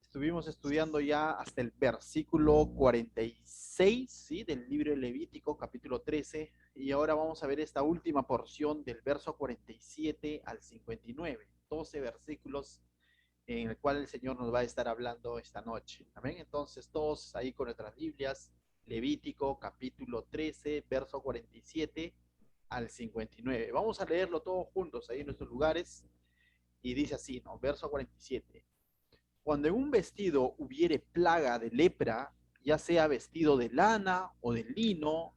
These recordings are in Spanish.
Estuvimos estudiando ya hasta el versículo 46, ¿sí? Del libro de Levítico, capítulo 13, y ahora vamos a ver esta última porción del verso 47 al 59, 12 versículos en el cual el Señor nos va a estar hablando esta noche. Amén. Entonces, todos ahí con nuestras Biblias, Levítico, capítulo 13, verso 47 al 59. Vamos a leerlo todos juntos ahí en nuestros lugares, y dice así, ¿no? Verso 47. Cuando en un vestido hubiere plaga de lepra, ya sea vestido de lana o de lino,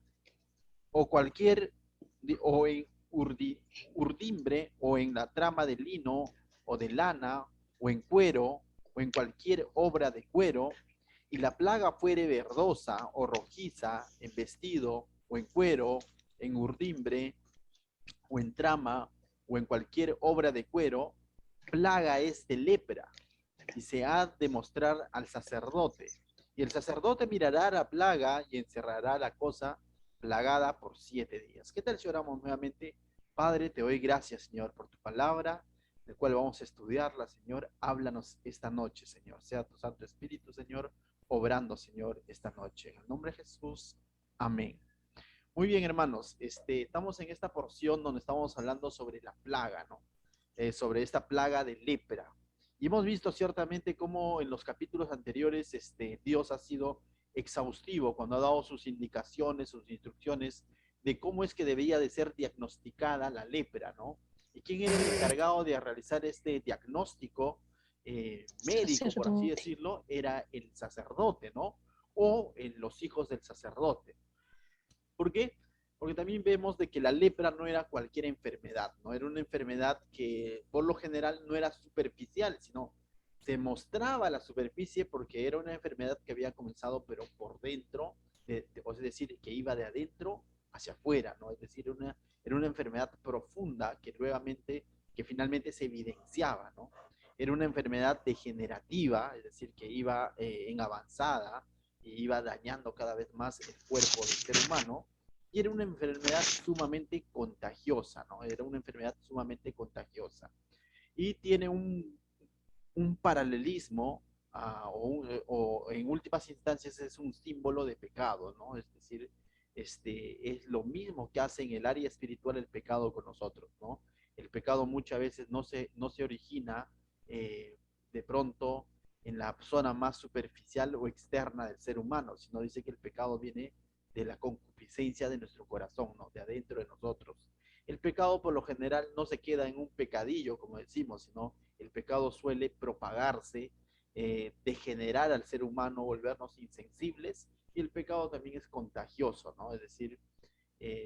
o cualquier, o en urdimbre, o en la trama de lino, o de lana, o en cuero, o en cualquier obra de cuero, y la plaga fuere verdosa o rojiza en vestido, o en cuero, en urdimbre, o en trama, o en cualquier obra de cuero, plaga es de lepra, y se ha de mostrar al sacerdote. Y el sacerdote mirará la plaga y encerrará la cosa plagada por 7 días. ¿Qué tal si oramos nuevamente? Padre, te doy gracias, Señor, por tu palabra, del cual vamos a estudiarla, Señor. Háblanos esta noche, Señor. Sea tu Santo Espíritu, Señor, obrando, Señor, esta noche. En el nombre de Jesús, amén. Muy bien, hermanos, estamos en esta porción donde estamos hablando sobre la plaga, ¿no? Sobre esta plaga de lepra. Y hemos visto ciertamente cómo en los capítulos anteriores Dios ha sido exhaustivo cuando ha dado sus indicaciones, sus instrucciones de cómo es que debía de ser diagnosticada la lepra, ¿no? Y quién era el encargado de realizar este diagnóstico médico, por así Sacerdote. decirlo, era el sacerdote, ¿no? O los hijos del sacerdote. ¿Por qué? Porque también vemos de que la lepra no era cualquier enfermedad, no era una enfermedad que por lo general no era superficial, sino se mostraba a la superficie porque era una enfermedad que había comenzado pero por dentro, es decir, que iba de adentro hacia afuera, ¿no? Es decir, era una enfermedad profunda que finalmente se evidenciaba, ¿no? Era una enfermedad degenerativa, es decir, que iba en avanzada y iba dañando cada vez más el cuerpo del ser humano, y era una enfermedad sumamente contagiosa, ¿no? Era una enfermedad sumamente contagiosa. Y tiene un paralelismo, o en últimas instancias es un símbolo de pecado, ¿no? Es decir, es lo mismo que hace en el área espiritual el pecado con nosotros, ¿no? El pecado muchas veces no se origina de pronto en la zona más superficial o externa del ser humano, sino dice que el pecado viene de la concupiscencia de nuestro corazón, ¿no? De adentro de nosotros. El pecado por lo general no se queda en un pecadillo, como decimos, sino el pecado suele propagarse, degenerar al ser humano, volvernos insensibles, y el pecado también es contagioso, ¿no? Es decir,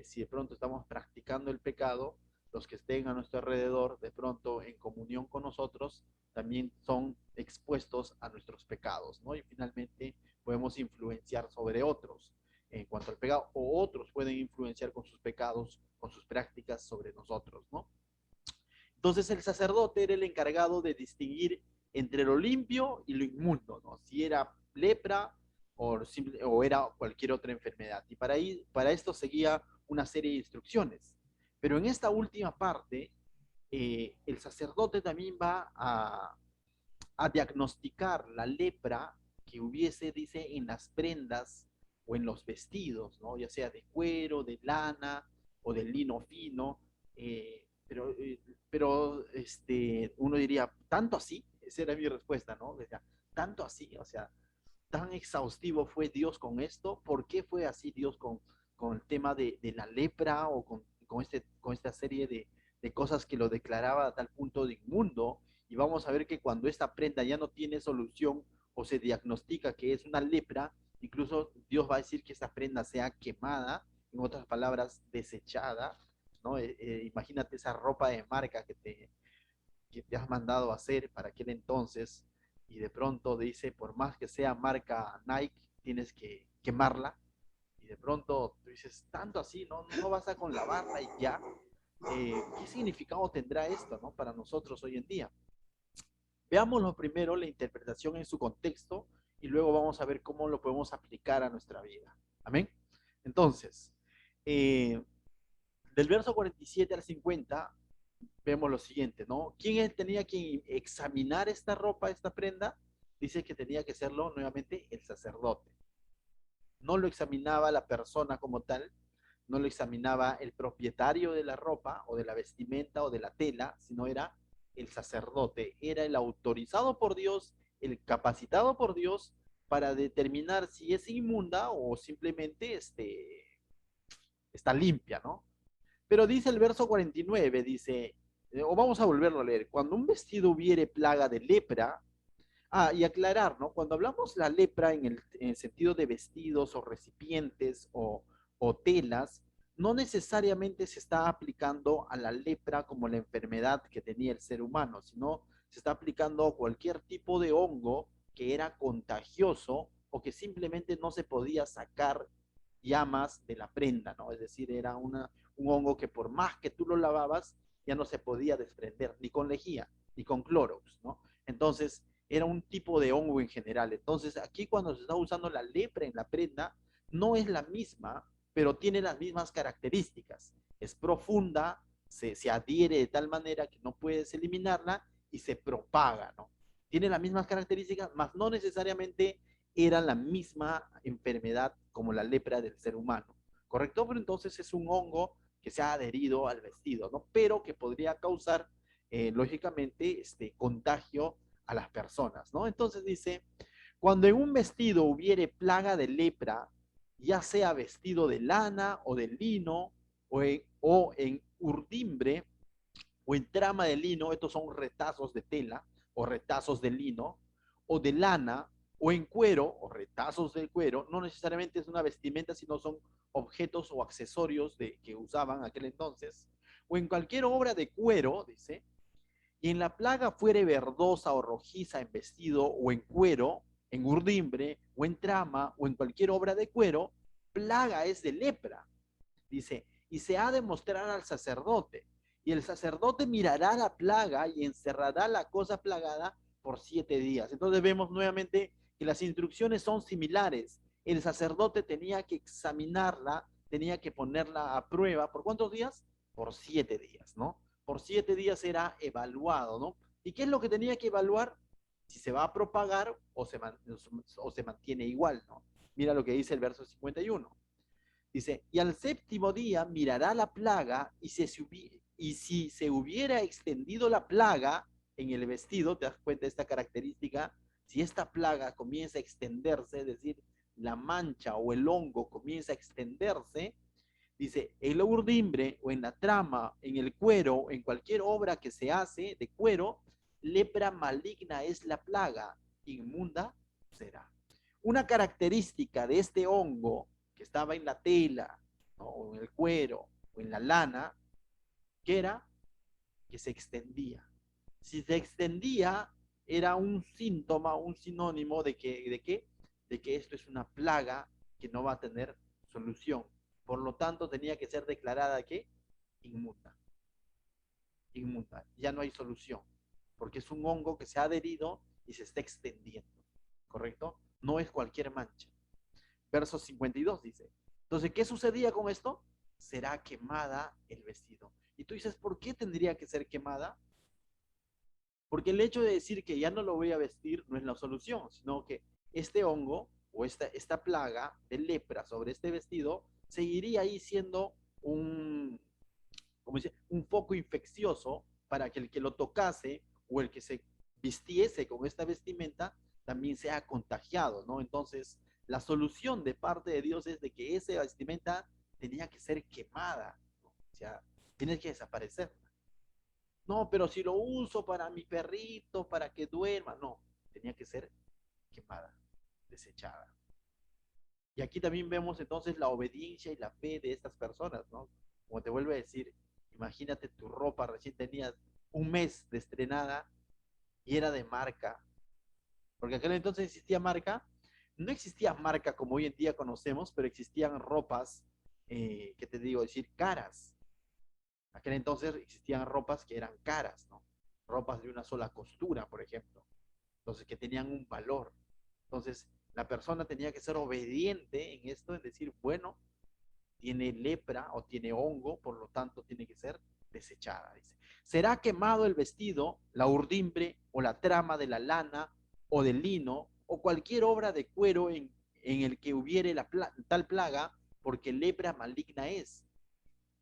si de pronto estamos practicando el pecado, los que estén a nuestro alrededor, de pronto en comunión con nosotros, también son expuestos a nuestros pecados, ¿no? Y finalmente podemos influenciar sobre otros en cuanto al pecado, o otros pueden influenciar con sus pecados, con sus prácticas sobre nosotros, ¿no? Entonces el sacerdote era el encargado de distinguir entre lo limpio y lo inmundo, ¿no? Si era lepra o era cualquier otra enfermedad. Y para esto seguía una serie de instrucciones. Pero en esta última parte, el sacerdote también va a diagnosticar la lepra que hubiese, dice, en las prendas o en los vestidos, ¿no? Ya sea de cuero, de lana o de lino fino, pero uno diría, ¿tanto así? Esa era mi respuesta, ¿no? Decía, ¿tanto así? O sea, ¿tan exhaustivo fue Dios con esto? ¿Por qué fue así Dios con el tema de la lepra o con esta serie de cosas que lo declaraba a tal punto de inmundo? Y vamos a ver que cuando esta prenda ya no tiene solución o se diagnostica que es una lepra, incluso Dios va a decir que esta prenda sea quemada, en otras palabras, desechada, ¿no? Imagínate esa ropa de marca que te has mandado a hacer para aquel entonces, y de pronto dice, por más que sea marca Nike, tienes que quemarla, y de pronto tú dices, tanto así, no basta con lavarla y ya. ¿Qué significado tendrá esto, no, para nosotros hoy en día? Veámoslo primero, la interpretación en su contexto, y luego vamos a ver cómo lo podemos aplicar a nuestra vida. Amén. Entonces, eh, del verso 47 al 50, vemos lo siguiente, ¿no? ¿Quién tenía que examinar esta ropa, esta prenda? dice que tenía que serlo nuevamente el sacerdote. No lo examinaba la persona como tal, no lo examinaba el propietario de la ropa o de la vestimenta o de la tela, sino era el sacerdote, era el autorizado por Dios, el capacitado por Dios para determinar si es inmunda o simplemente está limpia, ¿no? Pero dice el verso 49, dice, o vamos a volverlo a leer, cuando un vestido hubiere plaga de lepra, y aclarar, ¿no? Cuando hablamos la lepra en el sentido de vestidos o recipientes o telas, no necesariamente se está aplicando a la lepra como la enfermedad que tenía el ser humano, sino se está aplicando a cualquier tipo de hongo que era contagioso o que simplemente no se podía sacar llamas de la prenda, ¿no? Es decir, era un hongo que por más que tú lo lavabas, ya no se podía desprender, ni con lejía, ni con Clorox, ¿no? Entonces, era un tipo de hongo en general. Entonces, aquí cuando se está usando la lepra en la prenda, no es la misma, pero tiene las mismas características. Es profunda, se adhiere de tal manera que no puedes eliminarla y se propaga, ¿no? Tiene las mismas características, mas no necesariamente era la misma enfermedad como la lepra del ser humano, ¿correcto? Pero entonces es un hongo que se ha adherido al vestido, ¿no? Pero que podría causar, lógicamente, contagio a las personas, ¿no? Entonces dice, cuando en un vestido hubiere plaga de lepra, ya sea vestido de lana o de lino, o en urdimbre, o en trama de lino, estos son retazos de tela, o retazos de lino, o de lana, o en cuero, o retazos de cuero, no necesariamente es una vestimenta, sino son objetos o accesorios que usaban aquel entonces, o en cualquier obra de cuero, dice, y en la plaga fuere verdosa o rojiza en vestido o en cuero, en urdimbre o en trama o en cualquier obra de cuero, plaga es de lepra. Dice, y se ha de mostrar al sacerdote. Y el sacerdote mirará la plaga y encerrará la cosa plagada por 7 días. Entonces vemos nuevamente que las instrucciones son similares. El sacerdote tenía que examinarla, tenía que ponerla a prueba. ¿Por cuántos días? Por 7 días, ¿no? Por 7 días era evaluado, ¿no? ¿Y qué es lo que tenía que evaluar? Si se va a propagar o se mantiene igual, ¿no? Mira lo que dice el verso 51. Dice, y al séptimo día mirará la plaga y si se hubiera extendido la plaga en el vestido, te das cuenta de esta característica, si esta plaga comienza a extenderse, es decir, la mancha o el hongo comienza a extenderse, dice, en la urdimbre o en la trama, en el cuero, en cualquier obra que se hace de cuero, lepra maligna es la plaga, inmunda será. Una característica de este hongo que estaba en la tela, ¿no? O en el cuero, o en la lana, que era que se extendía. Si se extendía, era un síntoma, un sinónimo de que esto es una plaga que no va a tener solución. Por lo tanto, tenía que ser declarada que inmunda. Inmunda. Ya no hay solución. Porque es un hongo que se ha adherido y se está extendiendo. ¿Correcto? No es cualquier mancha. Verso 52 dice. Entonces, ¿qué sucedía con esto? Será quemada el vestido. Y tú dices, ¿por qué tendría que ser quemada? Porque el hecho de decir que ya no lo voy a vestir no es la solución, sino que este hongo o esta plaga de lepra sobre este vestido seguiría ahí siendo como dice, un foco infeccioso para que el que lo tocase o el que se vistiese con esta vestimenta también sea contagiado, ¿no? Entonces, la solución de parte de Dios es de que esa vestimenta tenía que ser quemada, ¿no? O sea, tiene que desaparecer. No, pero si lo uso para mi perrito, para que duerma, no, tenía que ser quemada, desechada. Y aquí también vemos entonces la obediencia y la fe de estas personas, ¿no? Como te vuelvo a decir, imagínate tu ropa, recién tenías un mes de estrenada y era de marca, porque aquel entonces existía marca, no existía marca como hoy en día conocemos, pero existían ropas, que te digo, decir, caras. Aquel entonces existían ropas que eran caras, ¿no? Ropas de una sola costura, por ejemplo. Entonces, que tenían un valor. Entonces, la persona tenía que ser obediente en esto, en decir, bueno, tiene lepra o tiene hongo, por lo tanto tiene que ser desechada. Dice, será quemado el vestido, la urdimbre o la trama de la lana o de lino, o cualquier obra de cuero en el que hubiere tal plaga, porque lepra maligna es.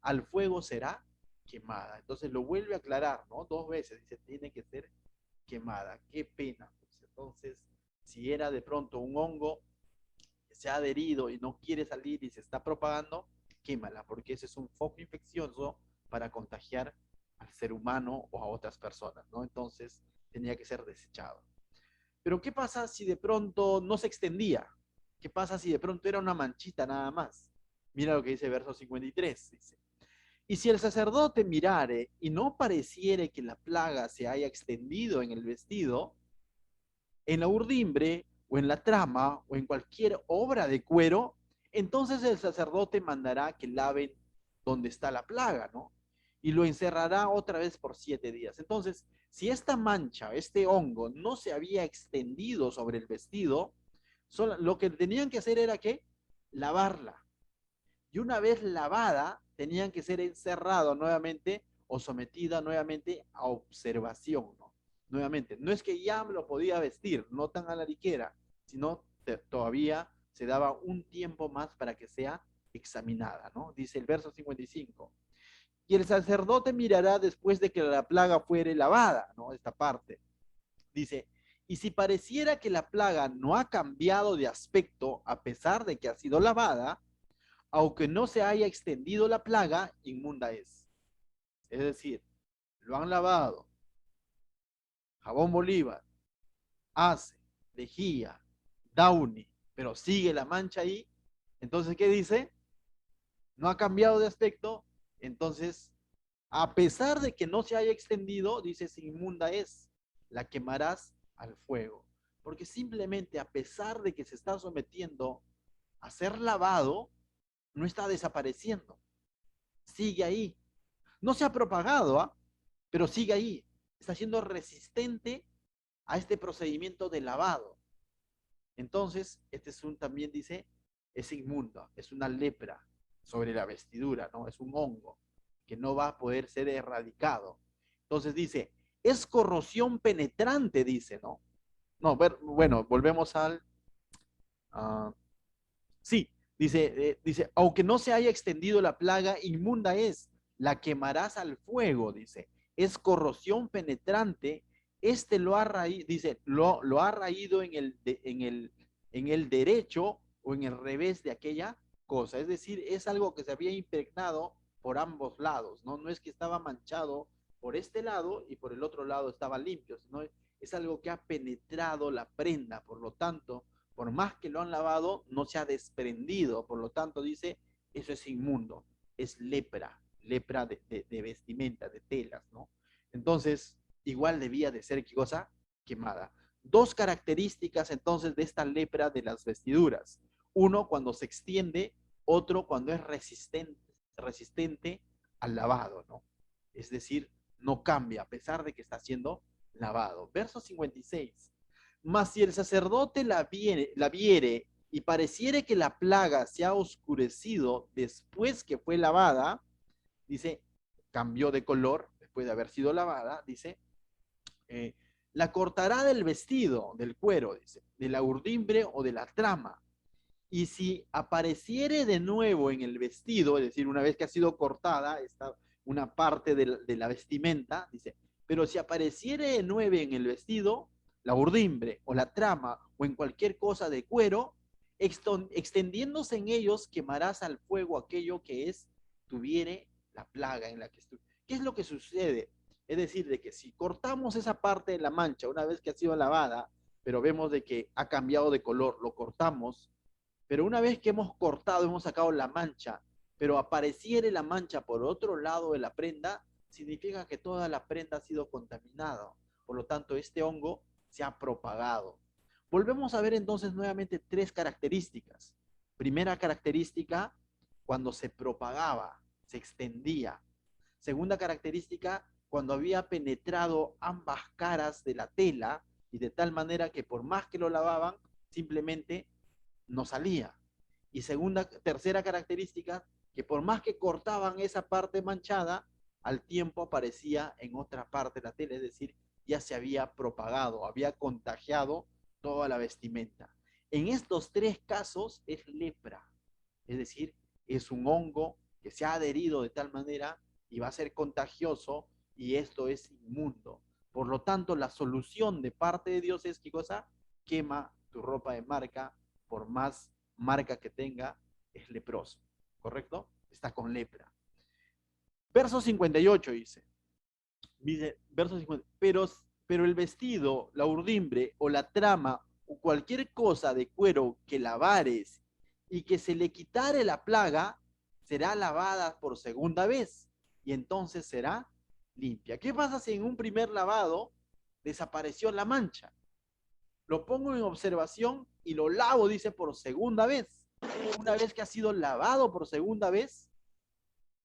Al fuego será quemada. Entonces lo vuelve a aclarar, ¿no? Dos veces, dice, tiene que ser quemada. Qué pena. Pues. Entonces, si era de pronto un hongo que se ha adherido y no quiere salir y se está propagando, quémala, porque ese es un foco infeccioso para contagiar al ser humano o a otras personas, ¿no? Entonces, tenía que ser desechado. Pero ¿qué pasa si de pronto no se extendía? ¿Qué pasa si de pronto era una manchita nada más? Mira lo que dice verso 53, dice. Y si el sacerdote mirare y no pareciere que la plaga se haya extendido en el vestido, en la urdimbre o en la trama o en cualquier obra de cuero, entonces el sacerdote mandará que laven donde está la plaga, ¿no? Y lo encerrará otra vez por 7 días. Entonces, si esta mancha, este hongo, no se había extendido sobre el vestido, lo que tenían que hacer era que lavarla. Y una vez lavada, tenían que ser encerrado nuevamente o sometida nuevamente a observación, ¿no? Nuevamente, no es que ya me lo podía vestir, no tan a la ligera, sino todavía se daba un tiempo más para que sea examinada, ¿no? Dice el verso 55. Y el sacerdote mirará después de que la plaga fuere lavada, ¿no? Esta parte. Dice, y si pareciera que la plaga no ha cambiado de aspecto a pesar de que ha sido lavada, aunque no se haya extendido la plaga, inmunda es. Es decir, lo han lavado, jabón Bolívar, Ace, lejía, Downy, pero sigue la mancha ahí. Entonces, ¿qué dice? No ha cambiado de aspecto. Entonces, a pesar de que no se haya extendido, dice, inmunda es, la quemarás al fuego. Porque simplemente a pesar de que se está sometiendo a ser lavado, no está desapareciendo. Sigue ahí. No se ha propagado, ¿ah? Pero sigue ahí. Está siendo resistente a este procedimiento de lavado. Entonces, este es también dice, es inmundo, es una lepra sobre la vestidura, ¿no? Es un hongo que no va a poder ser erradicado. Entonces dice, es corrosión penetrante, dice, ¿no? No, bueno, volvemos al... sí, dice, aunque no se haya extendido la plaga, inmunda es, la quemarás al fuego, dice, es corrosión penetrante, lo ha raído, dice, lo ha raído en el derecho o en el revés de aquella cosa, es decir, es algo que se había impregnado por ambos lados, ¿no? No es que estaba manchado por este lado y por el otro lado estaba limpio, sino es algo que ha penetrado la prenda, por lo tanto, por más que lo han lavado, no se ha desprendido. Por lo tanto, dice, eso es inmundo, es lepra, lepra de vestimenta, de telas, ¿no? Entonces, igual debía de ser, ¿qué cosa? Quemada. Dos características entonces de esta lepra de las vestiduras. Uno, cuando se extiende, otro, cuando es resistente al lavado, ¿no? Es decir, no cambia a pesar de que está siendo lavado. Verso 56. Mas si el sacerdote la viere y pareciere que la plaga se ha oscurecido después que fue lavada, dice, cambió de color después de haber sido lavada, dice, la cortará del vestido, del cuero, dice, de la urdimbre o de la trama. Y si apareciere de nuevo en el vestido, es decir, una vez que ha sido cortada, está una parte de la vestimenta, dice, pero si apareciere de nuevo en el vestido, la urdimbre o la trama o en cualquier cosa de cuero, extendiéndose en ellos, quemarás al fuego aquello que tuviere la plaga en la que estuvo. ¿Qué es lo que sucede? Es decir, de que si cortamos esa parte de la mancha una vez que ha sido lavada, pero vemos de que ha cambiado de color, lo cortamos, pero una vez que hemos cortado, hemos sacado la mancha, pero apareciere la mancha por otro lado de la prenda, significa que toda la prenda ha sido contaminada. Por lo tanto, este hongo se ha propagado. Volvemos a ver entonces nuevamente tres características. Primera característica, cuando se propagaba, se extendía. Segunda característica, cuando había penetrado ambas caras de la tela y de tal manera que por más que lo lavaban, simplemente no salía. Y tercera característica, que por más que cortaban esa parte manchada, al tiempo aparecía en otra parte de la tela, es decir, ya se había propagado, había contagiado toda la vestimenta. En estos tres casos es lepra, es decir, es un hongo que se ha adherido de tal manera y va a ser contagioso y esto es inmundo. Por lo tanto, la solución de parte de Dios es, ¿qué cosa? Quema tu ropa de marca, por más marca que tenga, es leproso, ¿correcto? Está con lepra. Verso 58 dice verso 50, pero el vestido, la urdimbre o la trama o cualquier cosa de cuero que lavares y que se le quitare la plaga, será lavada por segunda vez y entonces será limpia. ¿Qué pasa si en un primer lavado desapareció la mancha? Lo pongo en observación y lo lavo, dice, por segunda vez. Una vez que ha sido lavado por segunda vez,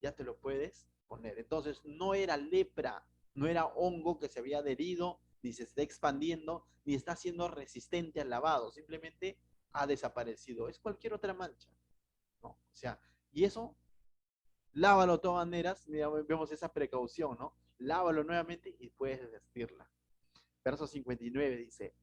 ya te lo puedes poner. Entonces, no era lepra, no era hongo que se había adherido, ni se está expandiendo, ni está siendo resistente al lavado, simplemente ha desaparecido. Es cualquier otra mancha, ¿no? O sea, y eso, lávalo de todas maneras, vemos esa precaución, ¿no? Lávalo nuevamente y puedes vestirla. Verso 59 dice,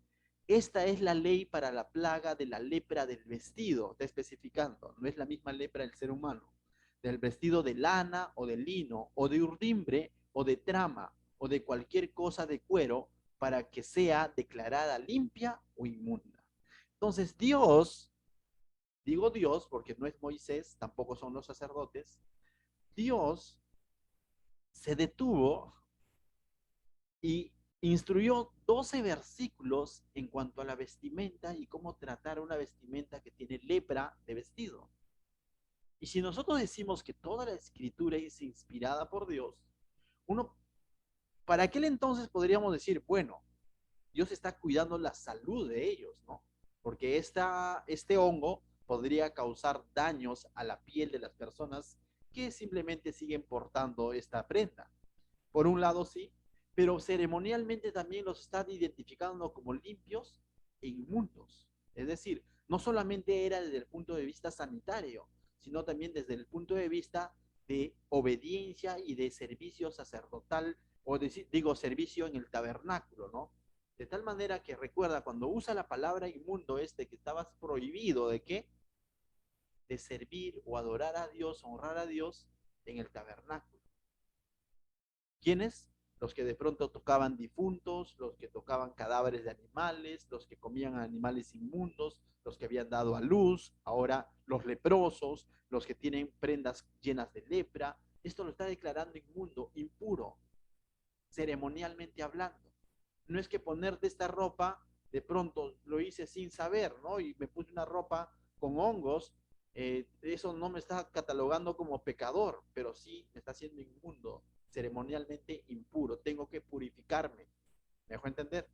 esta es la ley para la plaga de la lepra del vestido, está especificando, no es la misma lepra del ser humano, del vestido de lana o de lino o de urdimbre o de trama o de cualquier cosa de cuero para que sea declarada limpia o inmunda. Entonces Dios, digo Dios porque no es Moisés, tampoco son los sacerdotes, Dios se detuvo y instruyó 12 versículos en cuanto a la vestimenta y cómo tratar una vestimenta que tiene lepra de vestido. Y si nosotros decimos que toda la escritura es inspirada por Dios, uno, para aquel entonces podríamos decir, bueno, Dios está cuidando la salud de ellos, ¿no? Porque este hongo podría causar daños a la piel de las personas que simplemente siguen portando esta prenda. Por un lado, sí, pero ceremonialmente también los están identificando como limpios e inmundos. Es decir, no solamente era desde el punto de vista sanitario, sino también desde el punto de vista de obediencia y de servicio sacerdotal, o digo, servicio en el tabernáculo, ¿no? De tal manera que recuerda, cuando usa la palabra inmundo, que estabas prohibido de qué? De servir o adorar a Dios, honrar a Dios en el tabernáculo. ¿Quiénes? Los que de pronto tocaban difuntos, los que tocaban cadáveres de animales, los que comían animales inmundos, los que habían dado a luz, ahora los leprosos, los que tienen prendas llenas de lepra. Esto lo está declarando inmundo, impuro, ceremonialmente hablando. No es que ponerte esta ropa, de pronto lo hice sin saber, ¿no? Y me puse una ropa con hongos, eso no me está catalogando como pecador, pero sí me está haciendo inmundo, ceremonialmente impuro. Tengo que purificarme. ¿Me dejó entender?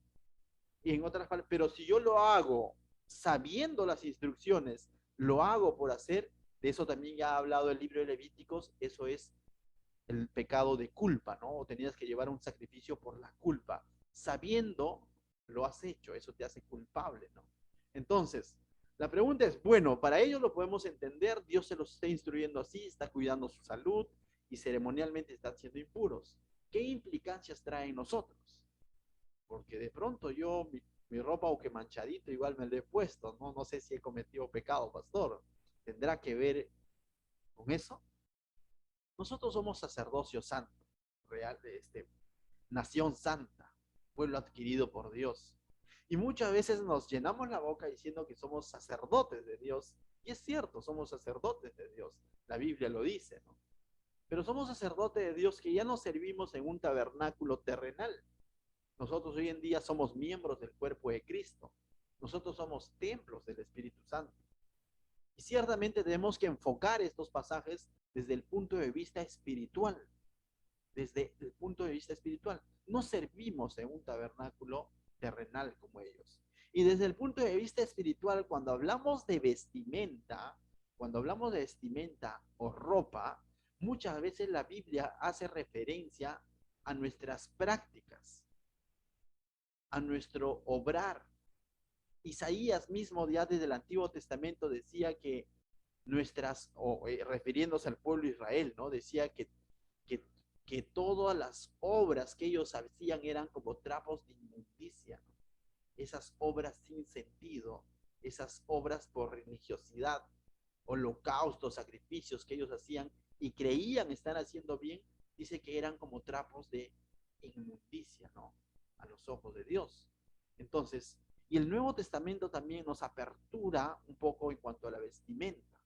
Y en otras palabras, pero si yo lo hago sabiendo las instrucciones, lo hago por hacer, de eso también ya ha hablado el libro de Levíticos, eso es el pecado de culpa, ¿no? O tenías que llevar un sacrificio por la culpa. Sabiendo, lo has hecho, eso te hace culpable, ¿no? Entonces, la pregunta es, bueno, para ellos lo podemos entender, Dios se los está instruyendo así, está cuidando su salud y ceremonialmente están siendo impuros. ¿Qué implicancias trae en nosotros? Porque de pronto yo, mi ropa o que manchadito, igual me lo he puesto, ¿no? No sé si he cometido pecado, pastor. ¿Tendrá que ver con eso? Nosotros somos sacerdocio santo, real, nación santa, pueblo adquirido por Dios. Y muchas veces nos llenamos la boca diciendo que somos sacerdotes de Dios. Y es cierto, somos sacerdotes de Dios. La Biblia lo dice, ¿no? Pero somos sacerdotes de Dios que ya no servimos en un tabernáculo terrenal. Nosotros hoy en día somos miembros del cuerpo de Cristo. Nosotros somos templos del Espíritu Santo. Y ciertamente tenemos que enfocar estos pasajes desde el punto de vista espiritual. Desde el punto de vista espiritual. No servimos en un tabernáculo terrenal como ellos. Y desde el punto de vista espiritual, cuando hablamos de vestimenta o ropa, muchas veces la Biblia hace referencia a nuestras prácticas, a nuestro obrar. Isaías mismo ya desde el Antiguo Testamento decía que refiriéndose al pueblo de Israel, ¿no? Decía que, que todas las obras que ellos hacían eran como trapos de inmundicia, ¿no? esas obras sin sentido, esas obras por religiosidad, holocaustos, sacrificios que ellos hacían y creían estar haciendo bien, dice que eran como trapos de inmundicia, ¿no? A los ojos de Dios. Entonces, y el Nuevo Testamento también nos apertura un poco en cuanto a la vestimenta.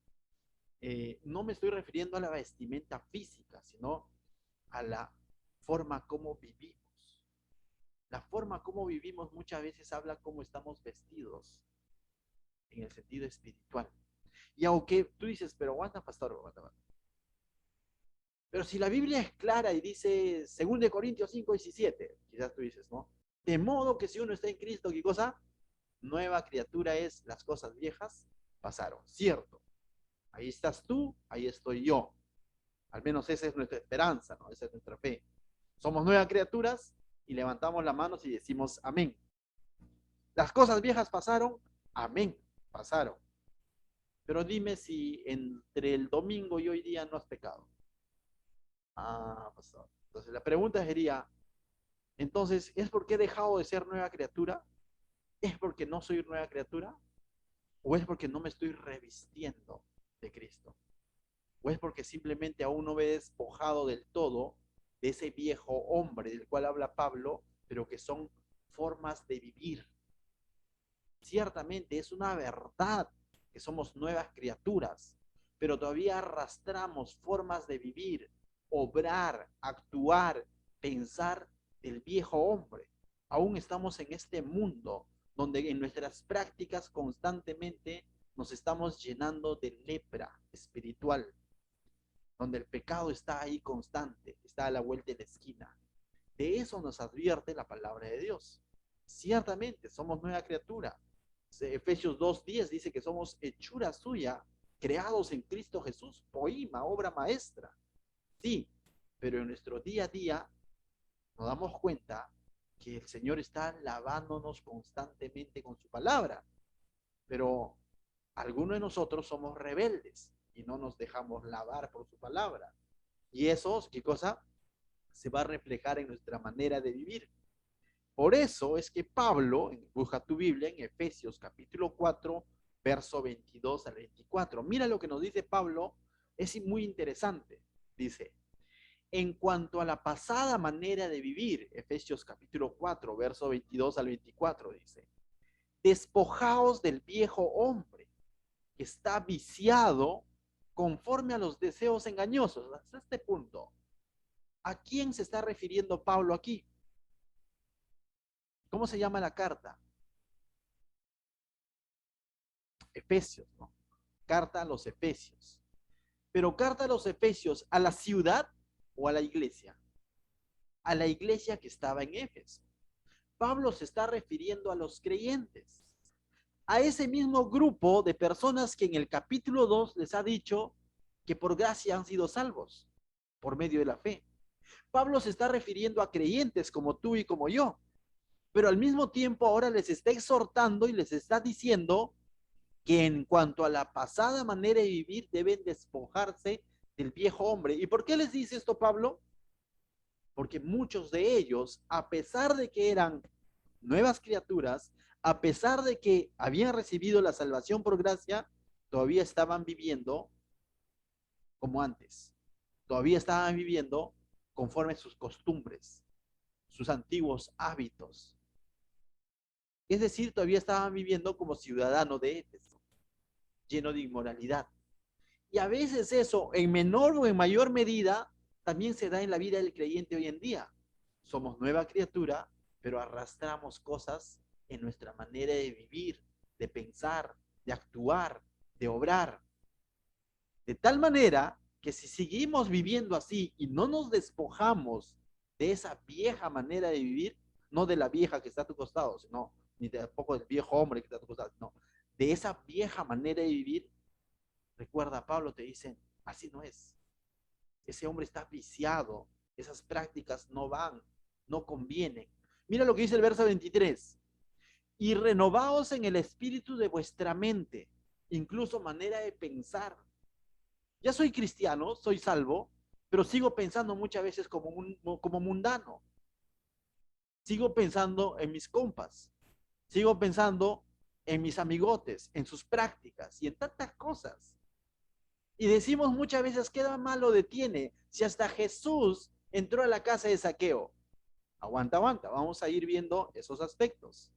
No me estoy refiriendo a la vestimenta física, sino a la forma como vivimos. La forma como vivimos muchas veces habla cómo estamos vestidos en el sentido espiritual. Y aunque tú dices, pero aguanta, pastor, aguanta. Pero si la Biblia es clara y dice 2 Corintios 5:17, quizás tú dices, ¿no? De modo que si uno está en Cristo, ¿qué cosa? Nueva criatura es, las cosas viejas pasaron. Cierto. Ahí estás tú, ahí estoy yo. Al menos esa es nuestra esperanza, ¿no? Esa es nuestra fe. Somos nuevas criaturas y levantamos las manos y decimos amén. Las cosas viejas pasaron, amén, pasaron. Pero dime si entre el domingo y hoy día no has pecado. Ah, pastor. Entonces la pregunta sería, entonces, ¿es porque he dejado de ser nueva criatura? ¿Es porque no soy nueva criatura? ¿O es porque no me estoy revistiendo de Cristo? ¿O es porque simplemente aún no me he despojado del todo de ese viejo hombre del cual habla Pablo, pero que son formas de vivir? Ciertamente es una verdad que somos nuevas criaturas, pero todavía arrastramos formas de vivir, obrar, actuar, pensar del viejo hombre. Aún estamos en este mundo donde en nuestras prácticas constantemente nos estamos llenando de lepra espiritual, donde el pecado está ahí constante, está a la vuelta de la esquina. De eso nos advierte la palabra de Dios. Ciertamente somos nueva criatura. Efesios 2:10 dice que somos hechura suya, creados en Cristo Jesús, poema, obra maestra. Sí, pero en nuestro día a día nos damos cuenta que el Señor está lavándonos constantemente con su palabra. Pero algunos de nosotros somos rebeldes y no nos dejamos lavar por su palabra. Y eso, ¿qué cosa? Se va a reflejar en nuestra manera de vivir. Por eso es que Pablo, busca tu Biblia en Efesios capítulo 4, verso 22 al 24. Mira lo que nos dice Pablo, es muy interesante. Dice, en cuanto a la pasada manera de vivir, Efesios capítulo 4, verso 22 al 24, dice, despojaos del viejo hombre que está viciado conforme a los deseos engañosos. Hasta este punto. ¿A quién se está refiriendo Pablo aquí? ¿Cómo se llama la carta? Efesios, ¿no? Carta a los Efesios. Pero carta a los Efesios, ¿a la ciudad o a la iglesia? A la iglesia que estaba en Éfeso. Pablo se está refiriendo a los creyentes, a ese mismo grupo de personas que en el capítulo 2 les ha dicho que por gracia han sido salvos, por medio de la fe. Pablo se está refiriendo a creyentes como tú y como yo, pero al mismo tiempo ahora les está exhortando y les está diciendo que en cuanto a la pasada manera de vivir deben despojarse del viejo hombre. ¿Y por qué les dice esto Pablo? Porque muchos de ellos, a pesar de que eran nuevas criaturas, a pesar de que habían recibido la salvación por gracia, todavía estaban viviendo como antes. Todavía estaban viviendo conforme a sus costumbres, sus antiguos hábitos. Es decir, todavía estaban viviendo como ciudadanos de Éfeso, lleno de inmoralidad. Y a veces eso, en menor o en mayor medida, también se da en la vida del creyente hoy en día. Somos nueva criatura, pero arrastramos cosas en nuestra manera de vivir, de pensar, de actuar, de obrar. De tal manera que si seguimos viviendo así y no nos despojamos de esa vieja manera de vivir, no de la vieja que está a tu costado, sino ni tampoco del viejo hombre que está a tu costado, no, de esa vieja manera de vivir, recuerda, Pablo te dice, así no es. Ese hombre está viciado, esas prácticas no van, no convienen. Mira lo que dice el verso 23. Y renovaos en el espíritu de vuestra mente, incluso manera de pensar. Ya soy cristiano, soy salvo, pero sigo pensando muchas veces como mundano. Sigo pensando en mis compas. Sigo pensando en mis amigotes, en sus prácticas y en tantas cosas. Y decimos muchas veces, ¿qué malo detiene si hasta Jesús entró a la casa de Saqueo? Aguanta, aguanta, vamos a ir viendo esos aspectos.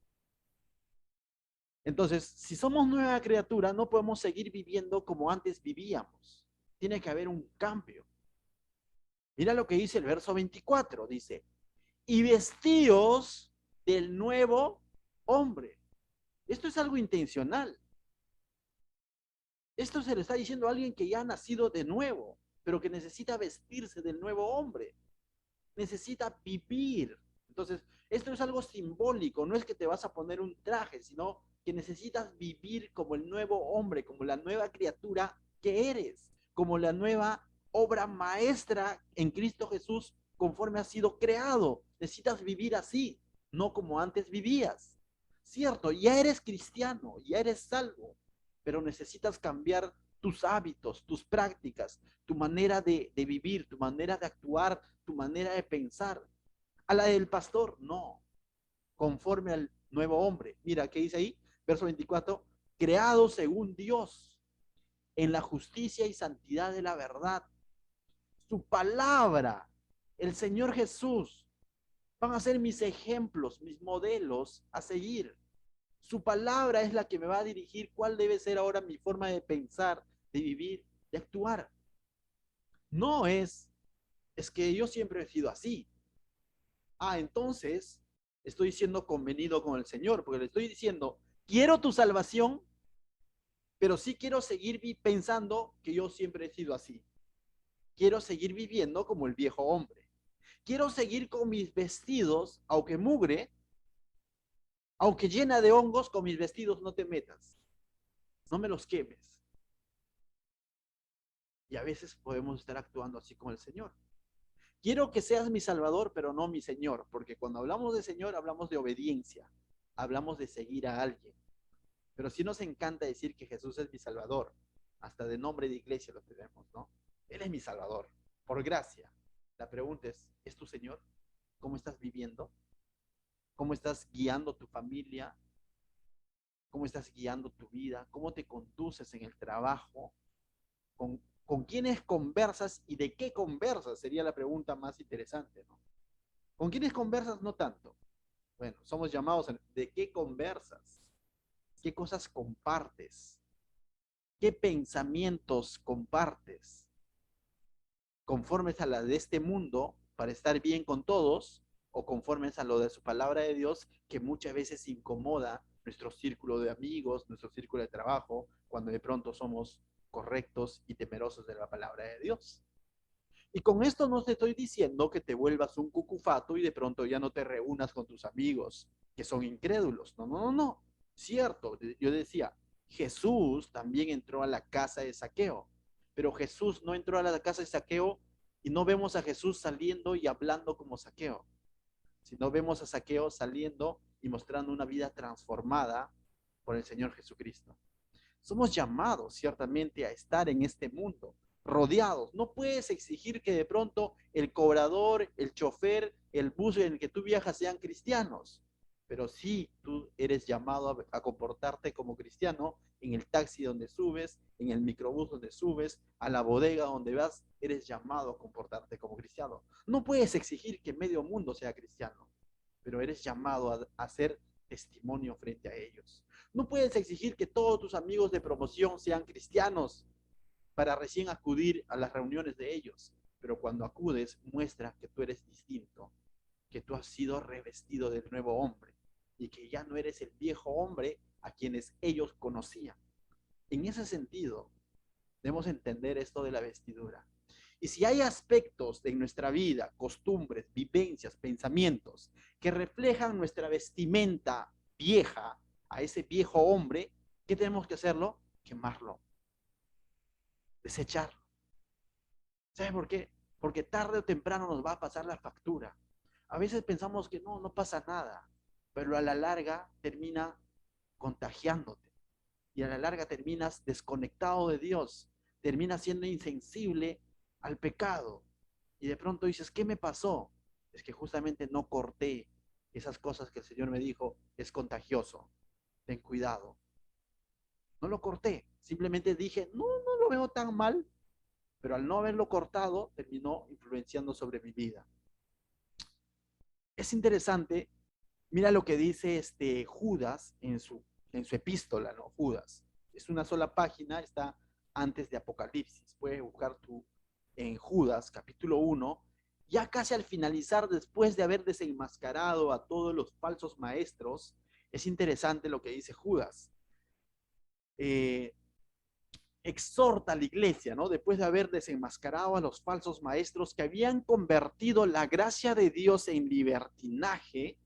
Entonces, si somos nueva criatura, no podemos seguir viviendo como antes vivíamos. Tiene que haber un cambio. Mira lo que dice el verso 24, dice, y vestíos del nuevo hombre. Esto es algo intencional. Esto se le está diciendo a alguien que ya ha nacido de nuevo, pero que necesita vestirse del nuevo hombre. Necesita vivir. Entonces, esto es algo simbólico, no es que te vas a poner un traje, sino que necesitas vivir como el nuevo hombre, como la nueva criatura que eres, como la nueva obra maestra en Cristo Jesús conforme has sido creado. Necesitas vivir así, no como antes vivías. Cierto, ya eres cristiano, ya eres salvo, pero necesitas cambiar tus hábitos, tus prácticas, tu manera de vivir, tu manera de actuar, tu manera de pensar. A la del pastor, no, conforme al nuevo hombre. Mira, ¿qué dice ahí? Verso 24, creado según Dios, en la justicia y santidad de la verdad. Su palabra, el Señor Jesús, van a ser mis ejemplos, mis modelos a seguir. Su palabra es la que me va a dirigir cuál debe ser ahora mi forma de pensar, de vivir, de actuar. No es que yo siempre he sido así. Entonces estoy siendo convenido con el Señor, porque le estoy diciendo, quiero tu salvación, pero sí quiero seguir pensando que yo siempre he sido así. Quiero seguir viviendo como el viejo hombre. Quiero seguir con mis vestidos, aunque mugre, aunque llena de hongos, con mis vestidos no te metas. No me los quemes. Y a veces podemos estar actuando así con el Señor. Quiero que seas mi Salvador, pero no mi Señor, porque cuando hablamos de Señor hablamos de obediencia, hablamos de seguir a alguien. Pero sí nos encanta decir que Jesús es mi Salvador. Hasta de nombre de iglesia lo tenemos, ¿no? Él es mi Salvador, por gracia. La pregunta es tu Señor? ¿Cómo estás viviendo? ¿Cómo estás guiando tu familia? ¿Cómo estás guiando tu vida? ¿Cómo te conduces en el trabajo? ¿Con quiénes conversas y de qué conversas? Sería la pregunta más interesante, ¿no? ¿Con quiénes conversas? No tanto. Bueno, somos llamados a de qué conversas, qué cosas compartes, qué pensamientos compartes, conformes a la de este mundo para estar bien con todos o conformes a lo de su palabra de Dios que muchas veces incomoda nuestro círculo de amigos, nuestro círculo de trabajo, cuando de pronto somos correctos y temerosos de la palabra de Dios. Y con esto no te estoy diciendo que te vuelvas un cucufato y de pronto ya no te reúnas con tus amigos que son incrédulos. No, no, no, no. Cierto, yo decía, Jesús también entró a la casa de Saqueo, pero Jesús no entró a la casa de Saqueo y no vemos a Jesús saliendo y hablando como Saqueo, sino vemos a Saqueo saliendo y mostrando una vida transformada por el Señor Jesucristo. Somos llamados ciertamente a estar en este mundo, rodeados. No puedes exigir que de pronto el cobrador, el chofer, el bus en el que tú viajas sean cristianos, pero sí tú eres llamado a comportarte como cristiano en el taxi donde subes, en el microbús donde subes, a la bodega donde vas, eres llamado a comportarte como cristiano. No puedes exigir que medio mundo sea cristiano, pero eres llamado a hacer testimonio frente a ellos. No puedes exigir que todos tus amigos de promoción sean cristianos para recién acudir a las reuniones de ellos, pero cuando acudes muestra que tú eres distinto, que tú has sido revestido del nuevo hombre y que ya no eres el viejo hombre a quienes ellos conocían. En ese sentido, debemos entender esto de la vestidura. Y si hay aspectos de nuestra vida, costumbres, vivencias, pensamientos que reflejan nuestra vestimenta vieja a ese viejo hombre, ¿qué tenemos que hacerlo? Quemarlo, desecharlo. ¿Sabes por qué? Porque tarde o temprano nos va a pasar la factura. A veces pensamos que no pasa nada, pero a la larga termina contagiándote y a la larga terminas desconectado de Dios, terminas siendo insensible al pecado. Y de pronto dices, ¿qué me pasó? Es que justamente no corté, Esas cosas que el Señor me dijo, es contagioso, ten cuidado. No lo corté, simplemente dije, no, no lo veo tan mal, pero al no haberlo cortado, terminó influenciando sobre mi vida. Es interesante, mira lo que dice Judas en su epístola, ¿no? Judas. Es una sola página, está antes de Apocalipsis. Puedes buscar tú en Judas, capítulo 1, ya casi al finalizar, después de haber desenmascarado a todos los falsos maestros, es interesante lo que dice Judas. Eh, Exhorta a la iglesia, ¿no? Después de haber desenmascarado a los falsos maestros que habían convertido la gracia de Dios en libertinaje,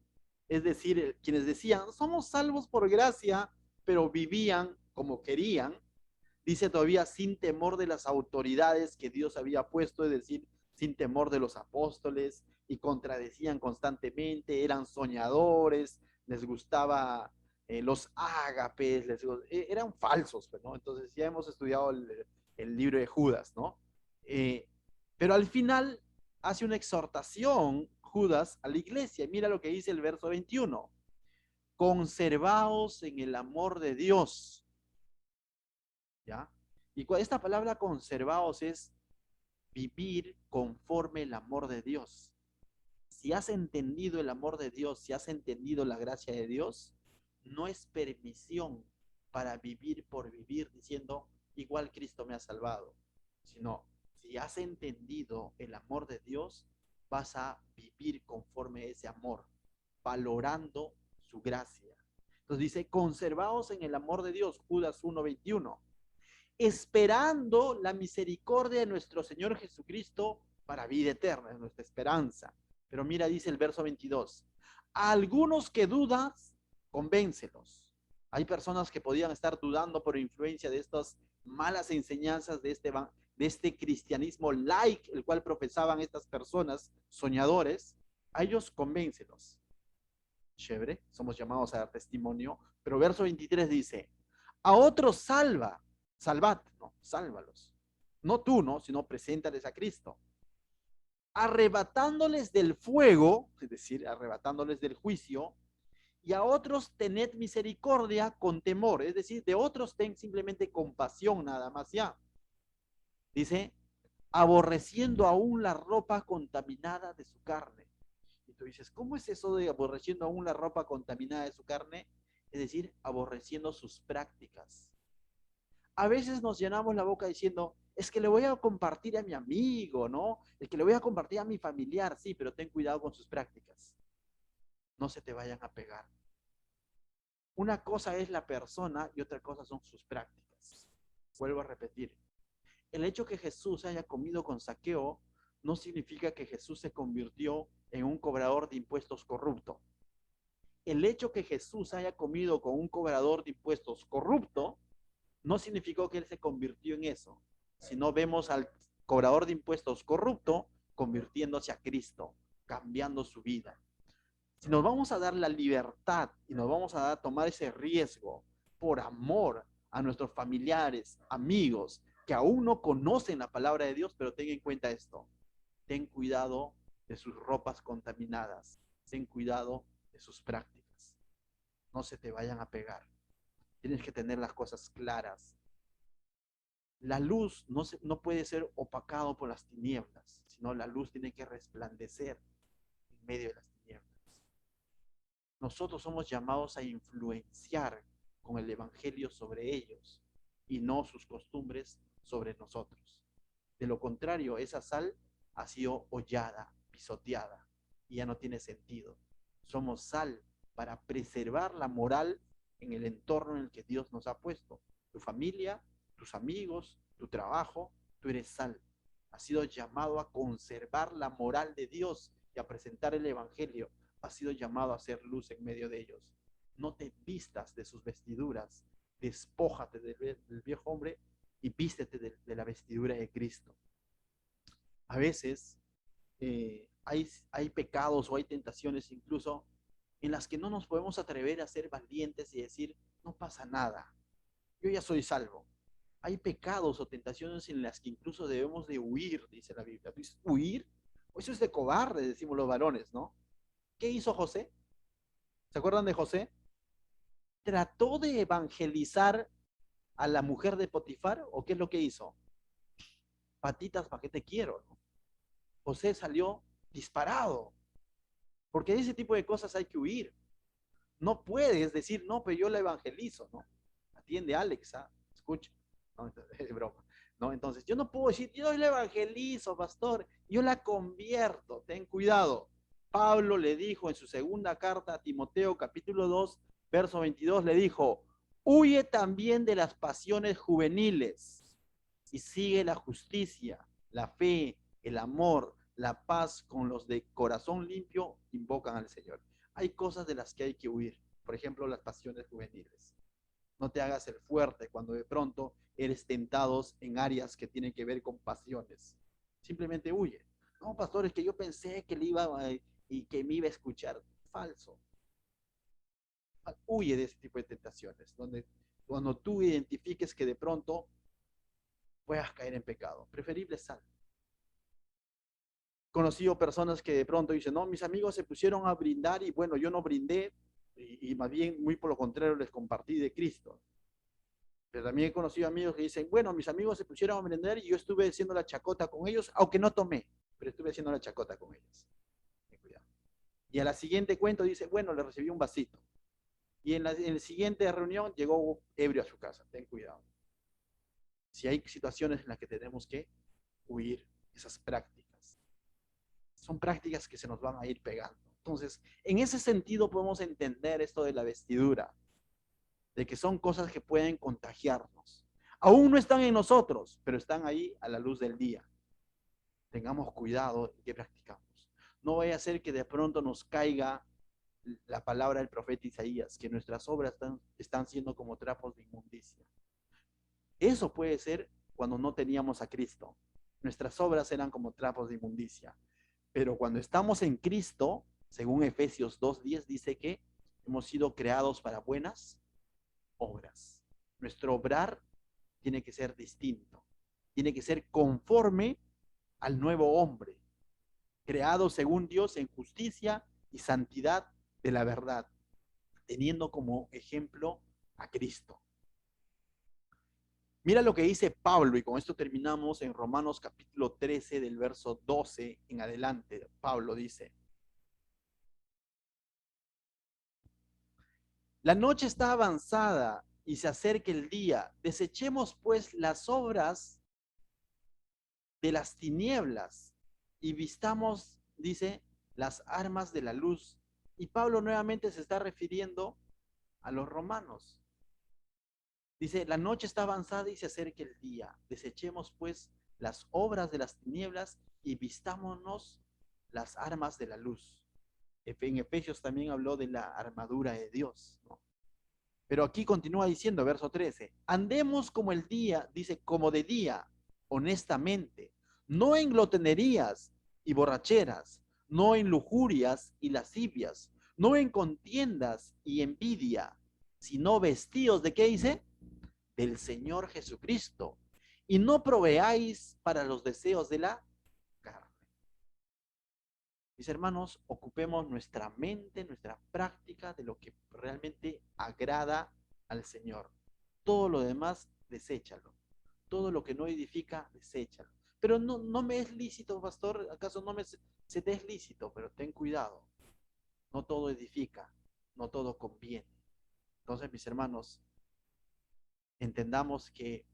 es decir, quienes decían, somos salvos por gracia, pero vivían como querían, dice todavía, sin temor de las autoridades que Dios había puesto, es decir, sin temor de los apóstoles, y contradecían constantemente, eran soñadores, les gustaba los ágapes, eran falsos, ¿no? Entonces ya hemos estudiado el libro de Judas, ¿no? Eh, pero al final hace una exhortación Judas a la iglesia. Mira lo que dice el verso 21. Conservaos en el amor de Dios. ¿Ya? Y esta palabra conservaos es vivir conforme el amor de Dios. Si has entendido el amor de Dios, si has entendido la gracia de Dios, no es permisión para vivir por vivir diciendo, igual Cristo me ha salvado, sino si has entendido el amor de Dios, vas a vivir conforme ese amor, valorando su gracia. Entonces dice, conservaos en el amor de Dios, Judas 1:21, esperando la misericordia de nuestro Señor Jesucristo para vida eterna, es nuestra esperanza. Pero mira, dice el verso 22, a algunos que dudas, convéncelos. Hay personas que podían estar dudando por influencia de estas malas enseñanzas de este cristianismo light, el cual profesaban estas personas soñadores. A ellos convéncelos. Chévere, somos llamados a dar testimonio. Pero verso 23 dice, a otros salvad, no, sálvalos. No tú, no, sino preséntales a Cristo. Arrebatándoles del fuego, es decir, arrebatándoles del juicio, y a otros tened misericordia con temor, es decir, de otros ten simplemente compasión nada más ya. Dice, aborreciendo aún la ropa contaminada de su carne. Y tú dices, ¿cómo es eso de aborreciendo aún la ropa contaminada de su carne? Es decir, aborreciendo sus prácticas. A veces nos llenamos la boca diciendo, es que le voy a compartir a mi amigo, ¿no? Es que le voy a compartir a mi familiar, sí, pero ten cuidado con sus prácticas. No se te vayan a pegar. Una cosa es la persona y otra cosa son sus prácticas. Vuelvo a repetir. El hecho que Jesús haya comido con Zaqueo no significa que Jesús se convirtió en un cobrador de impuestos corrupto. El hecho que Jesús haya comido con un cobrador de impuestos corrupto no significó que él se convirtió en eso, sino vemos al cobrador de impuestos corrupto convirtiéndose a Cristo, cambiando su vida. Si nos vamos a dar la libertad y nos vamos a tomar ese riesgo por amor a nuestros familiares, amigos, que aún no conocen la palabra de Dios, pero ten en cuenta esto, ten cuidado de sus ropas contaminadas, ten cuidado de sus prácticas, no se te vayan a pegar. Tienes que tener las cosas claras. La luz no puede ser opacado por las tinieblas, sino la luz tiene que resplandecer en medio de las tinieblas. Nosotros somos llamados a influenciar con el Evangelio sobre ellos y no sus costumbres sobre nosotros. De lo contrario, esa sal ha sido hollada, pisoteada y ya no tiene sentido. Somos sal para preservar la moral en el entorno en el que Dios nos ha puesto. Tu familia, tus amigos, tu trabajo, tú eres sal. Has sido llamado a conservar la moral de Dios y a presentar el Evangelio. Has sido llamado a hacer luz en medio de ellos. No te vistas de sus vestiduras, despójate del viejo hombre y vístete de la vestidura de Cristo. A veces hay pecados o hay tentaciones incluso en las que no nos podemos atrever a ser valientes y decir, no pasa nada, yo ya soy salvo. Hay pecados o tentaciones en las que incluso debemos de huir, dice la Biblia. ¿Huir? Eso es de cobarde, decimos los varones, ¿no? ¿Qué hizo José? ¿Se acuerdan de José? ¿Trató de evangelizar a la mujer de Potifar o qué es lo que hizo? Patitas, ¿para qué te quiero? ¿No? José salió disparado, porque de ese tipo de cosas hay que huir. No puedes decir, no, pero yo la evangelizo, ¿no? Atiende a Alexa, escucha. No, es broma. ¿No? Entonces, yo no puedo decir, yo la evangelizo, pastor, yo la convierto. Ten cuidado. Pablo le dijo en su segunda carta a Timoteo, capítulo 2, verso 22, le dijo, huye también de las pasiones juveniles y sigue la justicia, la fe, el amor, la paz con los de corazón limpio invocan al Señor. Hay cosas de las que hay que huir. Por ejemplo, las pasiones juveniles. No te hagas el fuerte cuando de pronto eres tentados en áreas que tienen que ver con pasiones. Simplemente huye. No, pastor, es que yo pensé que le iba y que me iba a escuchar. Falso. Huye de ese tipo de tentaciones, donde cuando tú identifiques que de pronto puedas caer en pecado. Preferible sal. Conocido personas que de pronto dicen, no, mis amigos se pusieron a brindar y bueno, yo no brindé y más bien muy por lo contrario les compartí de Cristo. Pero también he conocido amigos que dicen, bueno, mis amigos se pusieron a brindar y yo estuve haciendo la chacota con ellos, aunque no tomé, pero estuve haciendo la chacota con ellos. Ten cuidado. Y a la siguiente cuento dice, bueno, le recibí un vasito. Y en la siguiente reunión llegó ebrio a su casa. Ten cuidado. Si hay situaciones en las que tenemos que huir esas prácticas, son prácticas que se nos van a ir pegando. Entonces, en ese sentido podemos entender esto de la vestidura, de que son cosas que pueden contagiarnos. Aún no están en nosotros, pero están ahí a la luz del día. Tengamos cuidado en qué practicamos. No vaya a ser que de pronto nos caiga la palabra del profeta Isaías, que nuestras obras están siendo como trapos de inmundicia. Eso puede ser cuando no teníamos a Cristo. Nuestras obras eran como trapos de inmundicia. Pero cuando estamos en Cristo, según Efesios 2:10, dice que hemos sido creados para buenas obras. Nuestro obrar tiene que ser distinto, tiene que ser conforme al nuevo hombre, creado según Dios en justicia y santidad de la verdad, teniendo como ejemplo a Cristo. Mira lo que dice Pablo, y con esto terminamos en Romanos capítulo 13 del verso 12 en adelante. Pablo dice, la noche está avanzada y se acerca el día. Desechemos pues las obras de las tinieblas y vistamos, dice, las armas de la luz. Y Pablo nuevamente se está refiriendo a los romanos. Dice, la noche está avanzada y se acerca el día. Desechemos pues las obras de las tinieblas y vistámonos las armas de la luz. En Efesios también habló de la armadura de Dios, ¿no? Pero aquí continúa diciendo, verso 13, andemos como el día, dice, como de día, honestamente, no en glotonerías y borracheras, no en lujurias y lascivias, no en contiendas y envidia, sino vestidos de qué dice, del Señor Jesucristo, y no proveáis para los deseos de la carne. Mis hermanos, ocupemos nuestra mente, nuestra práctica de lo que realmente agrada al Señor. Todo lo demás, deséchalo. Todo lo que no edifica, deséchalo. Pero no me es lícito, pastor, ¿acaso no me se te es lícito? Pero ten cuidado. No todo edifica, no todo conviene. Entonces, mis hermanos, entendamos que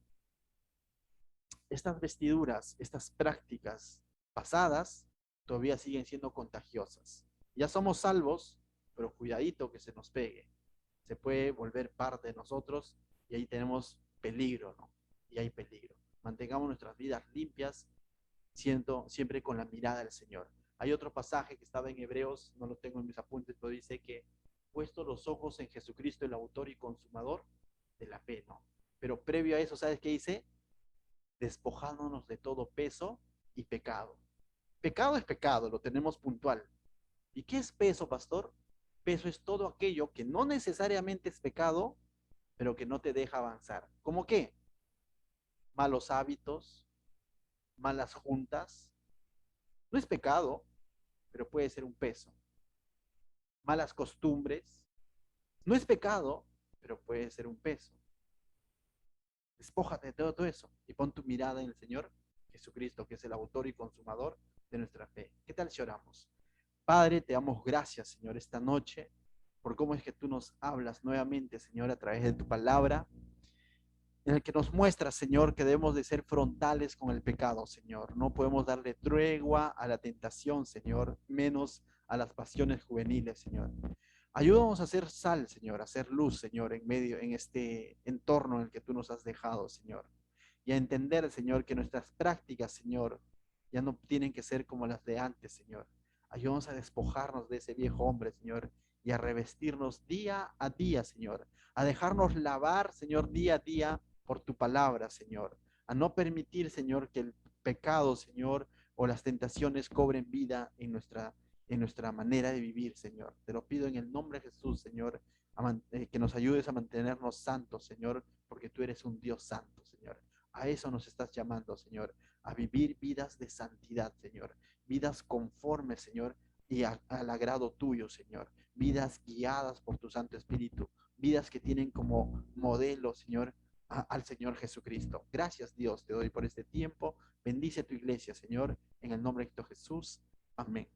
estas vestiduras, estas prácticas pasadas, todavía siguen siendo contagiosas. Ya somos salvos, pero cuidadito que se nos pegue. Se puede volver parte de nosotros y ahí tenemos peligro, ¿no? Y hay peligro. Mantengamos nuestras vidas limpias, siempre con la mirada del Señor. Hay otro pasaje que estaba en Hebreos, no lo tengo en mis apuntes, pero dice que puesto los ojos en Jesucristo, el autor y consumador de la fe, ¿no? Pero previo a eso, ¿sabes qué dice? Despojándonos de todo peso y pecado. Pecado es pecado, lo tenemos puntual. ¿Y qué es peso, pastor? Peso es todo aquello que no necesariamente es pecado, pero que no te deja avanzar. ¿Cómo qué? Malos hábitos, malas juntas. No es pecado, pero puede ser un peso. Malas costumbres, No es pecado, pero puede ser un peso. Despójate de todo eso y pon tu mirada en el Señor Jesucristo, que es el autor y consumador de nuestra fe. ¿Qué tal si oramos? Padre, te damos gracias, Señor, esta noche, por cómo es que tú nos hablas nuevamente, Señor, a través de tu palabra, en el que nos muestra, Señor, que debemos de ser frontales con el pecado, Señor. No podemos darle tregua a la tentación, Señor, menos a las pasiones juveniles, Señor. Ayúdanos a hacer sal, Señor, a hacer luz, Señor, en medio, en este entorno en el que tú nos has dejado, Señor. Y a entender, Señor, que nuestras prácticas, Señor, ya no tienen que ser como las de antes, Señor. Ayúdanos a despojarnos de ese viejo hombre, Señor, y a revestirnos día a día, Señor. A dejarnos lavar, Señor, día a día por tu palabra, Señor. A no permitir, Señor, que el pecado, Señor, o las tentaciones cobren vida en nuestra manera de vivir, Señor. Te lo pido en el nombre de Jesús, Señor, que nos ayudes a mantenernos santos, Señor, porque tú eres un Dios santo, Señor. A eso nos estás llamando, Señor, a vivir vidas de santidad, Señor. Vidas conformes, Señor, y al agrado tuyo, Señor. Vidas guiadas por tu Santo Espíritu. Vidas que tienen como modelo, Señor, al Señor Jesucristo. Gracias, Dios, te doy por este tiempo. Bendice tu iglesia, Señor, en el nombre de Cristo Jesús. Amén.